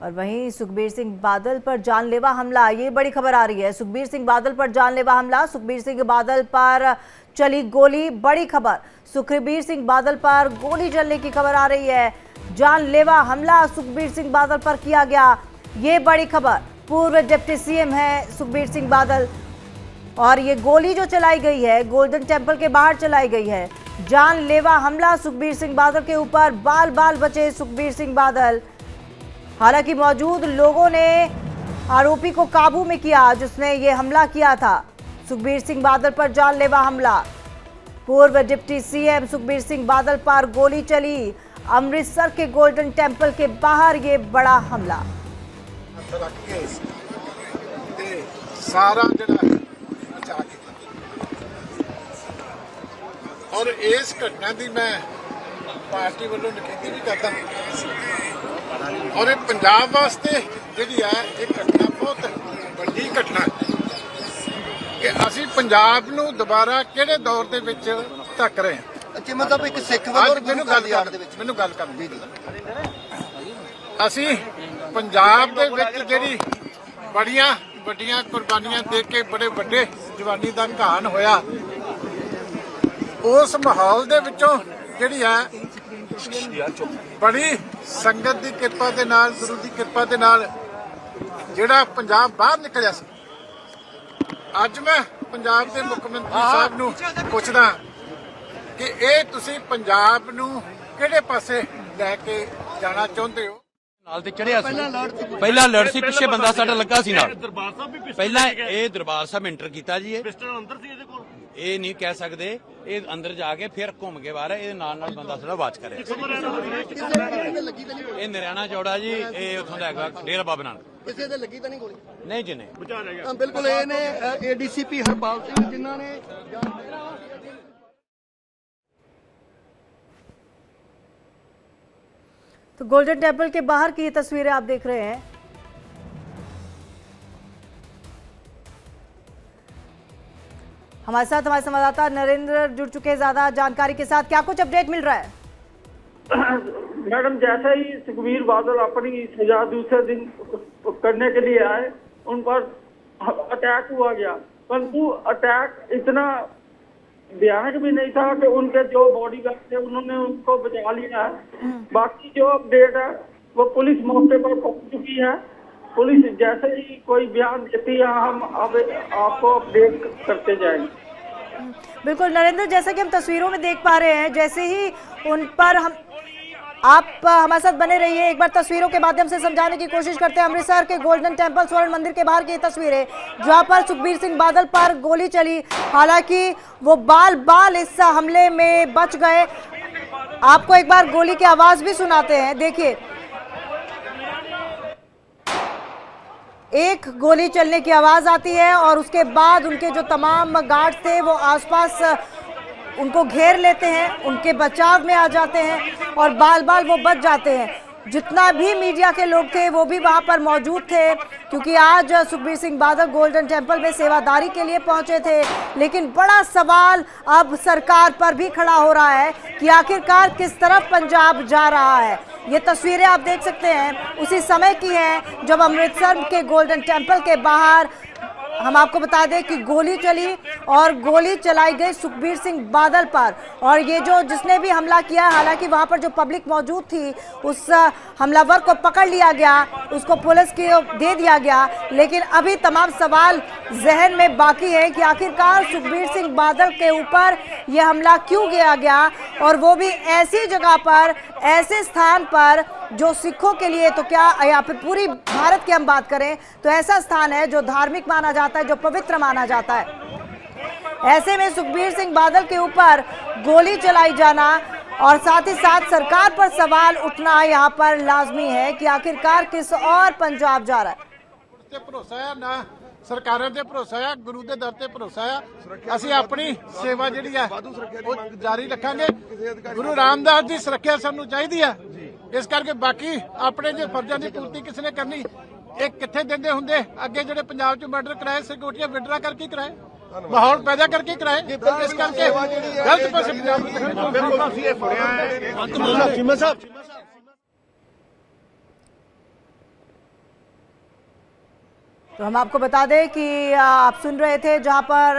और वहीं सुखबीर सिंह बादल पर जानलेवा हमला, ये बड़ी खबर आ रही है। सुखबीर सिंह बादल पर जानलेवा हमला, सुखबीर सिंह बादल पर चली गोली, बड़ी खबर। सुखबीर सिंह बादल पर गोली चलने की खबर आ रही है। जानलेवा हमला सुखबीर सिंह बादल पर किया गया, ये बड़ी खबर। पूर्व डिप्टी सीएम है सुखबीर सिंह बादल और ये गोली जो चलाई गई है गोल्डन टेम्पल के बाहर चलाई गई है। जानलेवा हमला सुखबीर सिंह बादल के ऊपर, बाल बाल बचे सुखबीर सिंह बादल। हालांकि मौजूद लोगों ने आरोपी को काबू में किया जिसने ये हमला किया था। सुखबीर सिंह बादल पर जानलेवा हमला, पूर्व डिप्टी सीएम सुखबीर सिंह बादल पर गोली चली। अमृतसर के गोल्डन टेम्पल के बाहर ये बड़ा हमला। सारा और इस घटना की मैं पार्टी वालों निखेधी भी करता और ये पंजाब वास्ते जी है ये घटना बहुत बड़ी घटना है कि असी पंजाब नूं दोबारा किहड़े दौर दे विच धक रहे हैं। मतलब एक सिख मैनूं गल कर असी पंजाब दे विच जिहड़ी बड़ियां वड्डियां कुर्बानियां दे के बड़े वड्डे जवानी दा घान होया, उस माहौल दे विचों जिहड़ी है बड़ी संगत की किरपा दे नाल, गुरु की किरपा दे नाल जिहड़ा पंजाब बाहर निकलिया सी। अज मैं पंजाब के मुख्यमंत्री साहब नूं पुछदा कि ये तुसीं पंजाब नूं किहड़े पासे लैके जाना चाहुंदे हो। नाल ते चढ़िया सी, पहला लड़ सी, पिछे बंदा साडा लगा सी नाल। पहला ये दरबार साहब एंटर कीता जी, ये नहीं कह सकते, ये अंदर जाके फिर घूम के बाहर ये नाल नाल बंदा साडा वाच करे। ये नरियाना चौड़ा जी, ये उत्थों दा हैगा डेरा बाबा नानक। किसी दे लगी तो नहीं गोली? नहीं जी नहीं, बिल्कुल। ये ने एडीसीपी हरपाल सिंह जिन्होंने तो गोल्डन टेम्पल के बाहर की ये तस्वीरें आप देख रहे हैं। हमारे साथ हमारे संवाददाता नरेंद्र जुड़ चुके हैं ज्यादा जानकारी के साथ। क्या कुछ अपडेट मिल रहा है? मैडम, जैसे ही सुखबीर बादल अपनी सजा दूसरे दिन करने के लिए आए, उन पर अटैक हुआ गया, परंतु अटैक इतना भयानक भी नहीं था कि उनके जो बॉडीगार्ड थे उन्होंने उनको बचा लिया है। बाकी जो अपडेट है वो पुलिस मौके पर पहुंच चुकी है। पुलिस जैसे ही कोई बयान देती है हम अब आपको अपडेट करते जाएंगे। बिल्कुल नरेंद्र, जैसा कि हम तस्वीरों में देख पा रहे हैं, जैसे ही उन पर आप हमारे साथ बने रहिए, एक बार तस्वीरों के माध्यम से समझाने की कोशिश करते हैं। अमृतसर के गोल्डन टेम्पल स्वर्ण मंदिर के बाहर की तस्वीरें जहां पर सुखबीर सिंह बादल पर गोली चली, हालांकि वो बाल बाल इस हमले में बच गए। आपको एक बार गोली की आवाज भी सुनाते हैं, देखिए। एक गोली चलने की आवाज आती है और उसके बाद उनके जो तमाम गार्ड थे वो आसपास उनको घेर लेते हैं, उनके बचाव में आ जाते हैं और बाल बाल वो बच जाते हैं। जितना भी मीडिया के लोग थे वो भी वहां पर मौजूद थे, क्योंकि आज सुखबीर सिंह बादल गोल्डन टेम्पल में सेवादारी के लिए पहुंचे थे। लेकिन बड़ा सवाल अब सरकार पर भी खड़ा हो रहा है कि आखिरकार किस तरफ पंजाब जा रहा है। ये तस्वीरें आप देख सकते हैं उसी समय की हैं जब अमृतसर के गोल्डन टेम्पल के बाहर हम आपको बता दें कि गोली चली और गोली चलाई गई सुखबीर सिंह बादल पर। और ये जो जिसने भी हमला किया, हालांकि वहां पर जो पब्लिक मौजूद थी उस हमलावर को पकड़ लिया गया, उसको पुलिस को दे दिया गया। लेकिन अभी तमाम सवाल जहन में बाकी है कि आखिरकार सुखबीर सिंह बादल के ऊपर यह हमला क्यों किया गया, और वो भी ऐसी जगह पर, ऐसे स्थान पर जो सिखों के लिए, तो क्या या फिर पूरी भारत की हम बात करें तो ऐसा स्थान है जो धार्मिक माना जाता है, जो पवित्र माना जाता है। ऐसे में सुखबीर सिंह बादल के ऊपर गोली चलाई जाना और साथ ही साथ सरकार पर सवाल उठना यहाँ पर लाजमी है कि आखिरकार किस और पंजाब जा रहा है। भरोसा है ना, सरकारों ते भरोसा है, गुरु के दर ते भरोसा है। असीं अपनी सेवा जिहड़ी है वो जारी रखांगे। गुरु रामदास की सुरक्षा सानू चाहिदी है, इस करके बाकी अपने जो फर्जां की पूर्ति किसी ने करनी, ये कित्थे दिंदे हुंदे। अगे जिहड़े पंजाब च मर्डर कराए सिक्योरिटियां विड्रा करके कराए, माहौल पैदा करके कराए, इस करके गलत पासे पंजाब। तो हम आपको बता दें कि आप सुन रहे थे जहां पर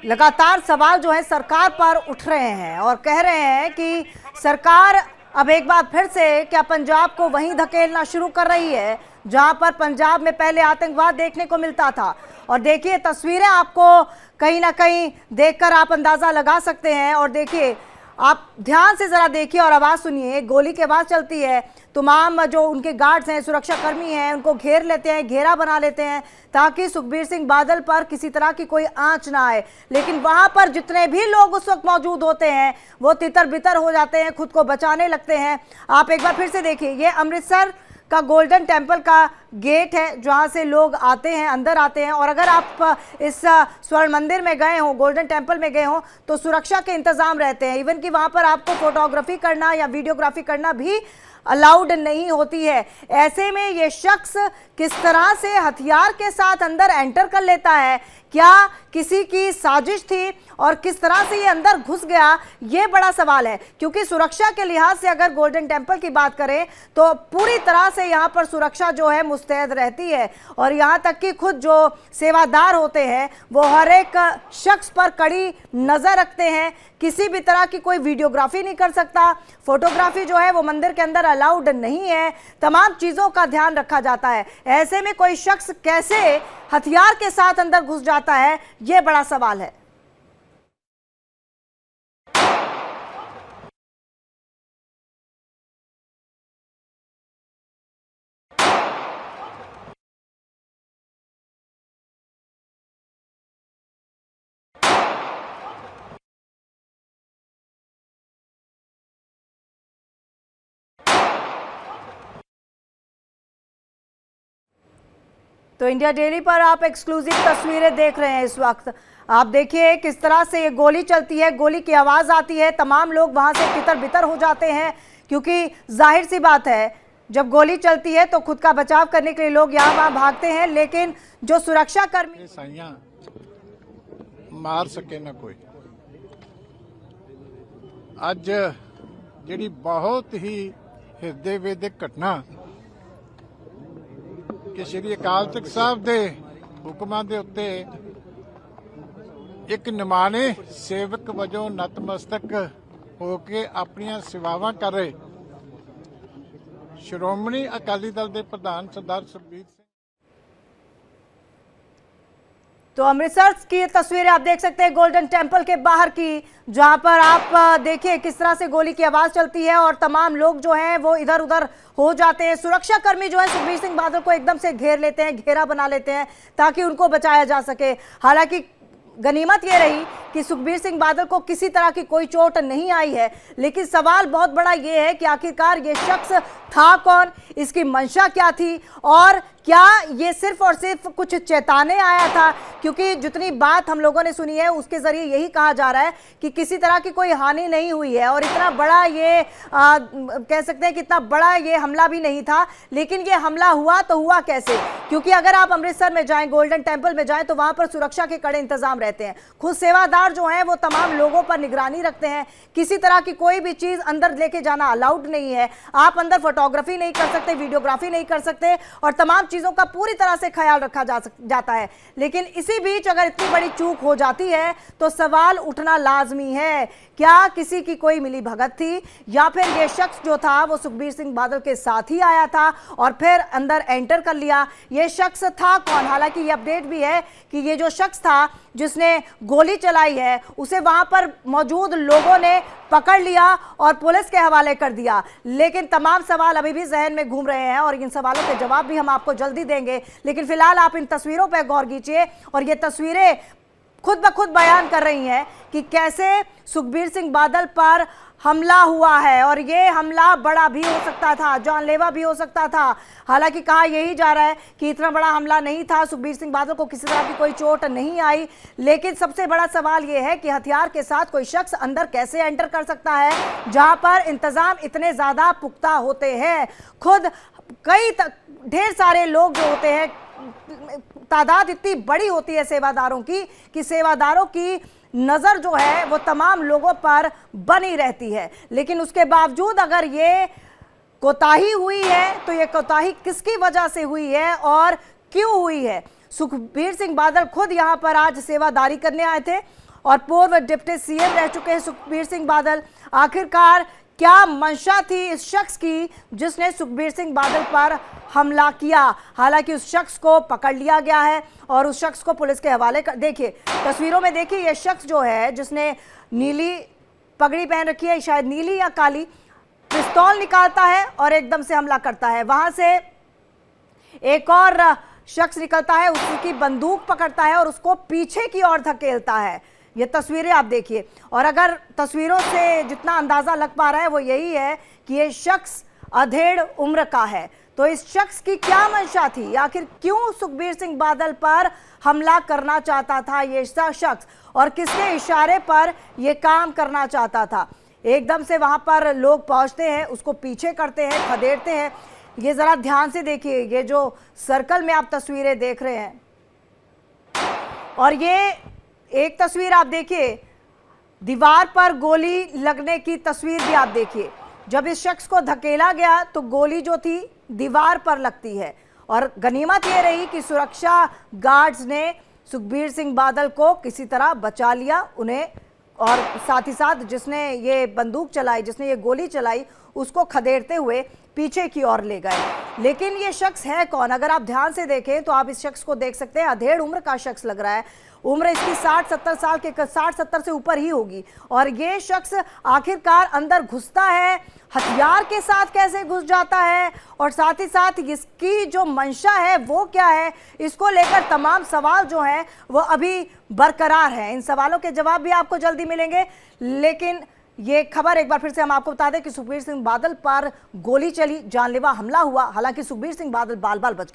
लगातार सवाल जो है सरकार पर उठ रहे हैं और कह रहे हैं कि सरकार अब एक बार फिर से क्या पंजाब को वहीं धकेलना शुरू कर रही है जहां पर पंजाब में पहले आतंकवाद देखने को मिलता था। और देखिए तस्वीरें आपको कहीं ना कहीं देखकर आप अंदाजा लगा सकते हैं। और देखिए आप ध्यान से जरा देखिए और आवाज सुनिए, गोली की आवाज चलती है, तमाम जो उनके गार्ड्स हैं, सुरक्षा कर्मी हैं, उनको घेर लेते हैं, घेरा बना लेते हैं ताकि सुखबीर सिंह बादल पर किसी तरह की कोई आंच ना आए। लेकिन वहां पर जितने भी लोग उस वक्त मौजूद होते हैं वो तितर बितर हो जाते हैं, खुद को बचाने लगते हैं। आप एक बार फिर से देखिए, ये अमृतसर का गोल्डन टेम्पल का गेट है जहां से लोग आते हैं, अंदर आते हैं। और अगर आप इस स्वर्ण मंदिर में गए हो, गोल्डन टेम्पल में गए हो, तो सुरक्षा के इंतजाम रहते हैं। इवन कि वहां पर आपको फोटोग्राफी करना या वीडियोग्राफी करना भी अलाउड नहीं होती है। ऐसे में ये शख्स किस तरह से हथियार के साथ अंदर एंटर कर लेता है, क्या किसी की साजिश थी और किस तरह से ये अंदर घुस गया, ये बड़ा सवाल है। क्योंकि सुरक्षा के लिहाज से अगर गोल्डन टेम्पल की बात करें तो पूरी तरह से यहाँ पर सुरक्षा जो है मुस्तैद रहती है। और यहाँ तक कि खुद जो सेवादार होते हैं वो हर एक शख्स पर कड़ी नजर रखते हैं। किसी भी तरह की कोई वीडियोग्राफी नहीं कर सकता, फोटोग्राफी जो है वो मंदिर के अंदर अलाउड नहीं है, तमाम चीज़ों का ध्यान रखा जाता है। ऐसे में कोई शख्स कैसे हथियार के साथ अंदर घुस जाता है, ये बड़ा सवाल है। तो इंडिया डेली पर आप एक्सक्लूसिव तस्वीरें देख रहे हैं इस वक्त। आप देखिए किस तरह से ये गोली चलती है, गोली की आवाज़ आती है, तमाम लोग वहां से तितर बितर हो जाते हैं। क्योंकि जाहिर सी बात है जब गोली चलती है तो खुद का बचाव करने के लिए लोग यहाँ वहाँ भागते हैं, लेकिन जो सुरक्षा कर्मी साइयां मार सके ना कोई। ਅੱਜ ਜਿਹੜੀ ਬਹੁਤ ਹੀ ਹਿਰਦੇ ਵੇਦਕ ਘਟਨਾ ਕਿ ਸ਼੍ਰੀ ਅਕਾਲ ਤਖਤ ਸਾਹਿਬ ਦੇ ਹੁਕਮਾਂ ਦੇ ਉੱਤੇ ਇੱਕ ਨਿਮਾਣੇ ਸੇਵਕ ਵਜੋਂ ਨਤਮਸਤਕ ਹੋ ਕੇ ਆਪਣੀਆਂ ਸੇਵਾਵਾਂ ਕਰ ਰਹੇ ਸ਼੍ਰੋਮਣੀ ਅਕਾਲੀ ਦਲ ਦੇ ਪ੍ਰਧਾਨ ਸਰਦਾਰ ਸੁਖਬੀਰ ਸਿੰਘ। तो अमृतसर की तस्वीरें आप देख सकते हैं गोल्डन टेम्पल के बाहर की, जहां पर आप देखिए किस तरह से गोली की आवाज चलती है और तमाम लोग जो हैं वो इधर उधर हो जाते हैं। सुरक्षा कर्मी जो है सुखबीर सिंह बादल को एकदम से घेर लेते हैं, घेरा बना लेते हैं ताकि उनको बचाया जा सके। हालांकि गनीमत ये रही कि सुखबीर सिंह बादल को किसी तरह की कोई चोट नहीं आई है, लेकिन सवाल बहुत बड़ा ये है कि आखिरकार ये शख्स था कौन, इसकी मंशा क्या थी और क्या ये सिर्फ और सिर्फ कुछ चेताने आया था। क्योंकि जितनी बात हम लोगों ने सुनी है उसके जरिए यही कहा जा रहा है कि किसी तरह की कोई हानि नहीं हुई है और इतना बड़ा ये कह सकते हैं कि इतना बड़ा ये हमला भी नहीं था। लेकिन ये हमला हुआ तो हुआ कैसे, क्योंकि अगर आप अमृतसर में जाएं, गोल्डन टेम्पल में जाएं तो वहां पर सुरक्षा के कड़े इंतजाम रहते हैं। खुद सेवादार जो हैं वो तमाम लोगों पर निगरानी रखते हैं, किसी तरह की कोई भी चीज अंदर लेके जाना अलाउड नहीं है। आप अंदर फोटोग्राफी नहीं कर सकते, वीडियोग्राफी नहीं कर सकते और तमाम चीजों का पूरी तरह से ख्याल रखा जाता है। लेकिन इसी बीच अगर इतनी बड़ी चूक हो जाती है तो सवाल उठना लाजमी है, क्या किसी की कोई मिली भगत थी या फिर ये शख्स जो था वो सुखबीर सिंह बादल के साथ ही आया था और फिर अंदर एंटर कर लिया। ये शख्स था कौन? हालांकि ये अपडेट भी है कि ये जो शख्स था जिसने गोली चलाई है उसे वहां पर मौजूद लोगों ने पकड़ लिया और पुलिस के हवाले कर दिया। लेकिन तमाम सवाल अभी भी जहन में घूम रहे हैं और इन सवालों के जवाब भी हम आपको जल्दी देंगे। लेकिन फिलहाल आप इन तस्वीरों पर गौर कीजिए और ये तस्वीरें खुद ब खुद बयान कर रही हैं कि कैसे सुखबीर सिंह बादल पर हमला हुआ है और ये हमला बड़ा भी हो सकता था, जानलेवा भी हो सकता था। हालांकि कहा यही जा रहा है कि इतना बड़ा हमला नहीं था, सुखबीर सिंह बादल को किसी तरह की कोई चोट नहीं आई। लेकिन सबसे बड़ा सवाल ये है कि हथियार के साथ कोई शख्स अंदर कैसे एंटर कर सकता है जहां पर इंतजाम इतने ज्यादा पुख्ता होते हैं। खुद कई ढेर सारे लोग जो होते हैं, तादाद इतनी बड़ी होती है सेवादारों की कि सेवादारों की नजर जो है वो तमाम लोगों पर बनी रहती है। लेकिन उसके बावजूद अगर ये कोताही हुई है तो ये कोताही किसकी वजह से हुई है और क्यों हुई है। सुखबीर सिंह बादल खुद यहां पर आज सेवादारी करने आए थे और पूर्व डिप्टी सीएम रह चुके हैं सुखबीर सिंह बादल। आखिरकार क्या मंशा थी इस शख्स की जिसने सुखबीर सिंह बादल पर हमला किया। हालांकि उस शख्स को पकड़ लिया गया है और उस शख्स को पुलिस के हवाले कर, देखिए तस्वीरों में देखिए, यह शख्स जो है जिसने नीली पगड़ी पहन रखी है, शायद नीली या काली, पिस्तौल निकालता है और एकदम से हमला करता है। वहां से एक और शख्स निकलता है, उसकी बंदूक पकड़ता है और उसको पीछे की ओर धकेलता है। ये तस्वीरें आप देखिए, और अगर तस्वीरों से जितना अंदाजा लग पा रहा है वो यही है कि ये शख्स अधेड़ उम्र का है। तो इस शख्स की क्या मंशा थी, आखिर क्यों सुखबीर सिंह बादल पर हमला करना चाहता था ये शख्स, और किसके इशारे पर ये काम करना चाहता था। एकदम से वहां पर लोग पहुंचते हैं, उसको पीछे करते हैं, खदेड़ते हैं। ये जरा ध्यान से देखिए, ये जो सर्कल में आप तस्वीरें देख रहे हैं, और ये एक तस्वीर आप देखिए, दीवार पर गोली लगने की तस्वीर भी आप देखिए। जब इस शख्स को धकेला गया तो गोली जो थी दीवार पर लगती है, और गनीमत ये रही कि सुरक्षा गार्ड्स ने सुखबीर सिंह बादल को किसी तरह बचा लिया उन्हें, और साथ ही साथ जिसने ये बंदूक चलाई, जिसने ये गोली चलाई, उसको खदेड़ते हुए पीछे की ओर ले गए। लेकिन ये शख्स है कौन, अगर आप ध्यान से देखें तो आप इस शख्स को देख सकते हैं, अधेड़ उम्र का शख्स लग रहा है। उम्र इसकी 60-70 साल के, 60-70 से ऊपर ही होगी। और ये शख्स आखिरकार अंदर घुसता है, हथियार के साथ कैसे घुस जाता है, और साथ ही साथ इसकी जो मंशा है वो क्या है, इसको लेकर तमाम सवाल जो हैं वो अभी बरकरार हैं। इन सवालों के जवाब भी आपको जल्दी मिलेंगे। लेकिन ये खबर एक बार फिर से हम आपको बता दें कि सुखबीर सिंह बादल पर गोली चली, जानलेवा हमला हुआ। हालांकि सुखबीर सिंह बादल बाल बाल बच गए।